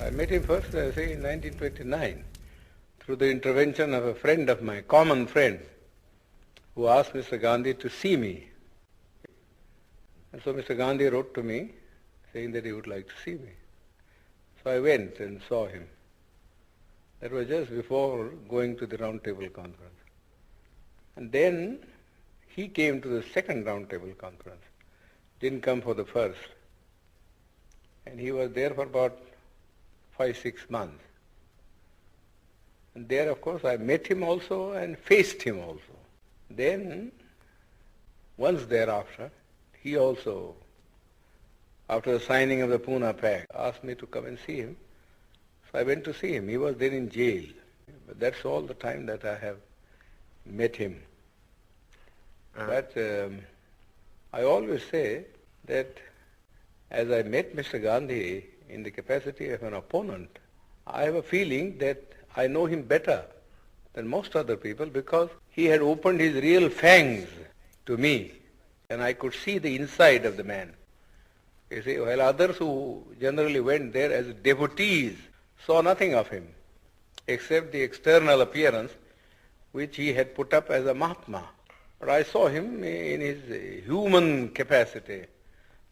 I met him first, say, in 1929, through the intervention of a friend of mine, common friend, who asked Mr. Gandhi to see me. And so Mr. Gandhi wrote to me, saying that he would like to see me. So I went and saw him. That was just before going to the Round Table Conference. And then he came to the second Round Table Conference, didn't come for the first. And he was there for about 5-6 months. And there, of course, I met him also and faced him also. Then, once thereafter, he also, after the signing of the Pune Pact, asked me to come and see him. So I went to see him. He was then in jail. But that's all the time that I have met him. But I always say that as I met Mr. Gandhi in the capacity of an opponent, I have a feeling that I know him better than most other people because he had opened his real fangs to me and I could see the inside of the man. You see, while others who generally went there as devotees saw nothing of him except the external appearance which he had put up as a Mahatma. But I saw him in his human capacity,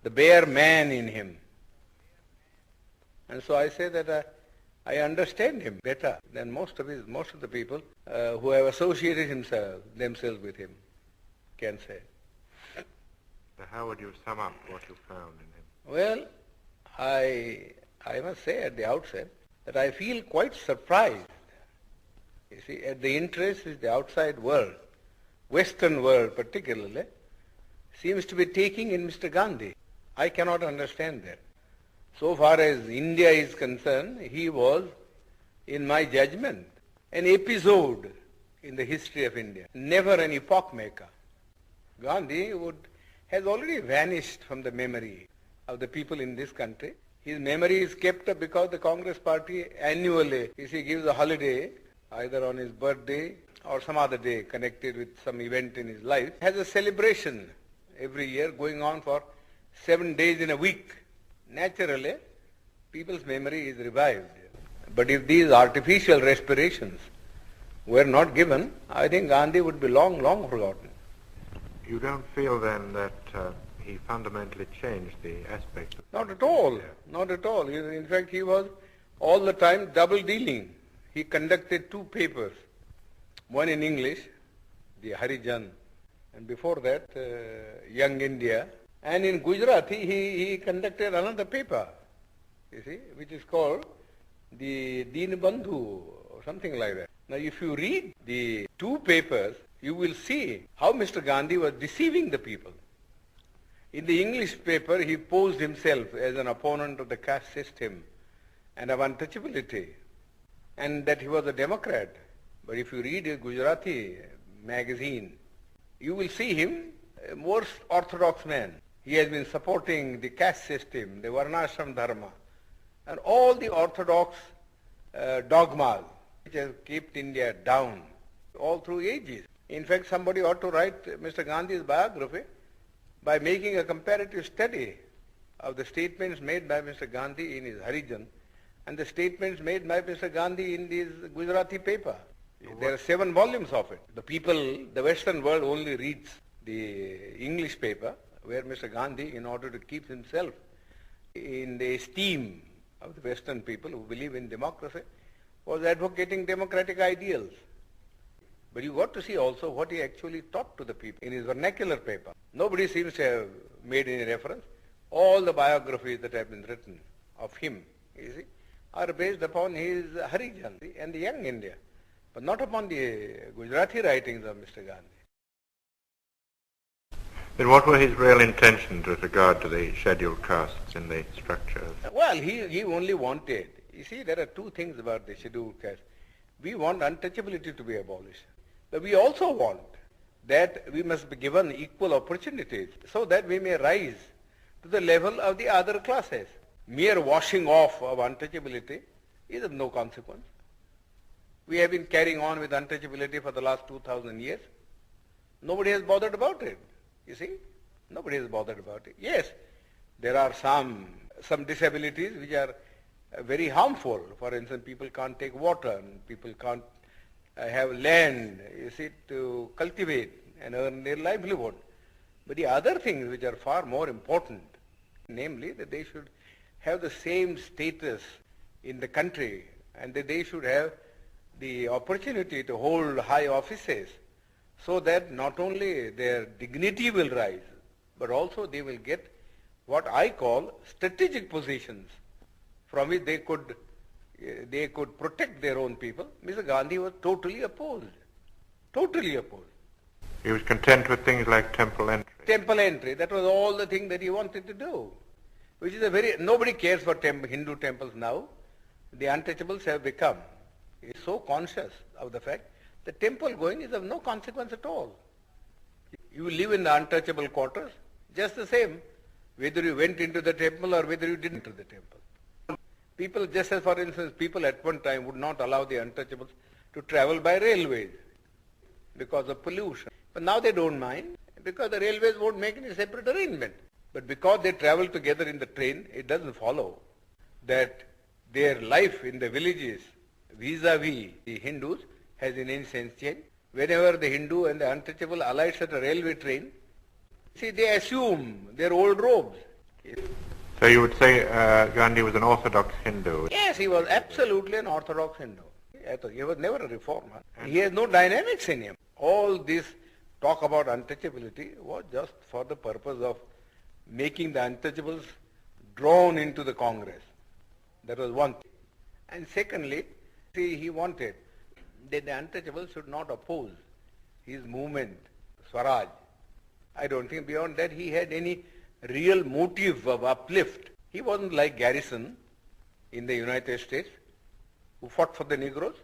the bare man in him. And so I say that I understand him better than most of the people who have associated themselves with him can say. So how would you sum up what you found in him? Well, I must say at the outset that I feel quite surprised, you see, at the interest which the outside world, Western world particularly, seems to be taking in Mr. Gandhi. I cannot understand that. So far as India is concerned, he was, in my judgment, an episode in the history of India, never an epoch maker. Gandhi has already vanished from the memory of the people in this country. His memory is kept up because the Congress party annually, if he gives a holiday, either on his birthday or some other day connected with some event in his life, has a celebration every year going on for 7 days in a week. Naturally, people's memory is revived. But if these artificial respirations were not given, I think Gandhi would be long, long forgotten. You don't feel then that he fundamentally changed the aspect of... Not at all, not at all. In fact, he was all the time double dealing. He conducted 2 papers, one in English, the Harijan, and before that, Young India. And in Gujarati, he conducted another paper, you see, which is called the Deen Bandhu or something like that. Now, if you read the 2 papers, you will see how Mr. Gandhi was deceiving the people. In the English paper, he posed himself as an opponent of the caste system and of untouchability, and that he was a Democrat. But if you read a Gujarati magazine, you will see him a more orthodox man. He has been supporting the caste system, the Varnashram Dharma, and all the orthodox dogmas which have kept India down all through ages. In fact, somebody ought to write Mr. Gandhi's biography by making a comparative study of the statements made by Mr. Gandhi in his Harijan and the statements made by Mr. Gandhi in this Gujarati paper. There are 7 volumes of it. The people, the Western world only reads the English paper, where Mr. Gandhi, in order to keep himself in the esteem of the Western people who believe in democracy, was advocating democratic ideals. But you got to see also what he actually taught to the people in his vernacular paper. Nobody seems to have made any reference. All the biographies that have been written of him, you see, are based upon his Harijan and the Young India, but not upon the Gujarati writings of Mr. Gandhi. Then what were his real intentions with regard to the scheduled castes in the structure? Well, he only wanted, you see, there are 2 things about the scheduled caste. We want untouchability to be abolished, but we also want that we must be given equal opportunities so that we may rise to the level of the other classes. Mere washing off of untouchability is of no consequence. We have been carrying on with untouchability for the last 2,000 years. Nobody has bothered about it. You see, nobody is bothered about it. Yes, there are some disabilities which are very harmful. For instance, people can't take water, and people can't have land, you see, to cultivate and earn their livelihood. But the other things which are far more important, namely that they should have the same status in the country, and that they should have the opportunity to hold high offices, so that not only their dignity will rise, but also they will get what I call strategic positions from which they could protect their own people. Mr. Gandhi was totally opposed. Totally opposed. He was content with things like temple entry. Temple entry, that was all the thing that he wanted to do. Which is nobody cares for Hindu temples now. The untouchables have become so conscious of the fact that temple going is of no consequence at all. You live in the untouchable quarters, just the same, whether you went into the temple or whether you didn't enter the temple. People, just as for instance, people at one time would not allow the untouchables to travel by railways because of pollution. But now they don't mind because the railways won't make any separate arrangement. But because they travel together in the train, it doesn't follow that their life in the villages vis-a-vis the Hindus has in any sense changed. Whenever the Hindu and the untouchable alights at a railway train, see, they assume their old robes. So you would say Gandhi was an orthodox Hindu? Yes, he was absolutely an orthodox Hindu. He was never a reformer. He has no dynamics in him. All this talk about untouchability was just for the purpose of making the untouchables drawn into the Congress. That was one thing. And secondly, see, he wanted that the untouchables should not oppose his movement, Swaraj. I don't think beyond that he had any real motive of uplift. He wasn't like Garrison in the United States, who fought for the Negroes.